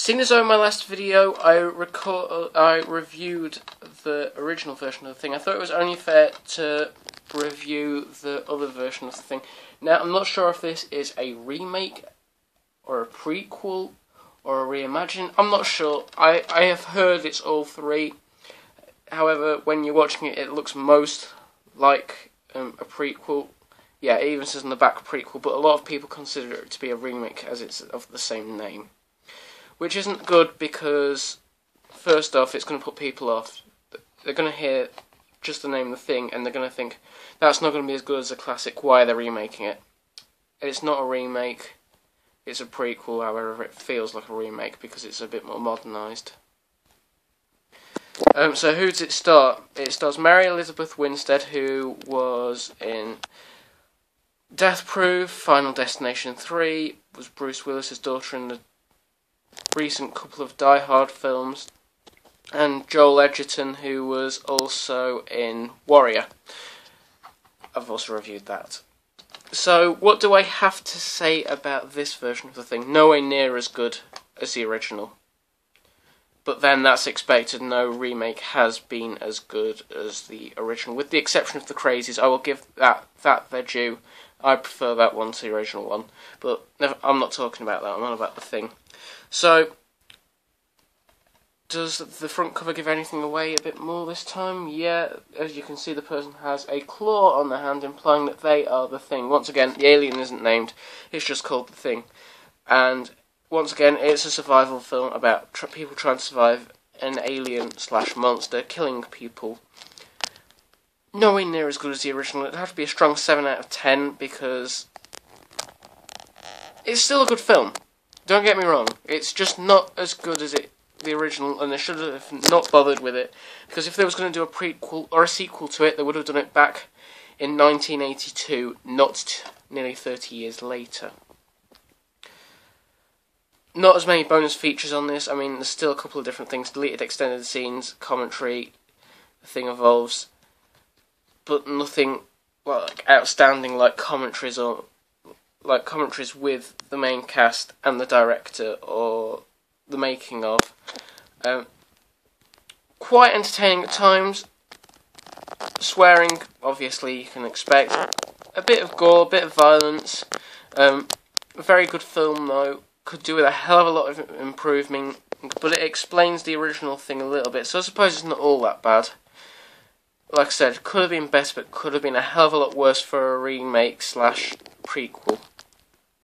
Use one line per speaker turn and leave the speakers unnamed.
Seeing as though in my last video I reviewed the original version of the thing, I thought it was only fair to review the other version of the thing. Now, I'm not sure if this is a remake, or a prequel, or a reimagine. I'm not sure. I have heard it's all three. However, when you're watching it, it looks most like a prequel. Yeah, it even says on the back prequel, but a lot of people consider it to be a remake as it's of the same name. Which isn't good because, first off, it's going to put people off. They're going to hear just the name of the thing and they're going to think, that's not going to be as good as a classic, why are they remaking it? It's not a remake, it's a prequel, however it feels like a remake because it's a bit more modernised. So who does it star? It stars Mary Elizabeth Winstead, who was in Death Proof, Final Destination 3, was Bruce Willis's daughter in the recent couple of Die Hard films, and Joel Edgerton, who was also in Warrior. I've also reviewed that. So, what do I have to say about this version of the thing? Nowhere near as good as the original. But then that's expected. No remake has been as good as the original. With the exception of The Crazies, I will give that their due. I prefer that one to the original one. But I'm not talking about that, I'm on about the thing. So, does the front cover give anything away a bit more this time? Yeah, as you can see, the person has a claw on their hand, implying that they are the Thing. Once again, the alien isn't named, it's just called the Thing. And once again, it's a survival film about people trying to survive an alien/monster killing people. Nowhere near as good as the original. It'd have to be a strong 7 out of 10 because it's still a good film. Don't get me wrong, it's just not as good as the original, and they should have not bothered with it, because if they was going to do a prequel or a sequel to it, they would have done it back in 1982, not nearly 30 years later. Not as many bonus features on this. I mean, there's still a couple of different things, deleted extended scenes, commentary, the thing evolves, but nothing like outstanding like commentaries with the main cast and the director or the making of. Quite entertaining at times. Swearing, obviously, you can expect. A bit of gore, a bit of violence. A very good film, though. Could do with a hell of a lot of improving, but it explains the original thing a little bit, so I suppose it's not all that bad. Like I said, could have been better, but could have been a hell of a lot worse for a remake/prequel.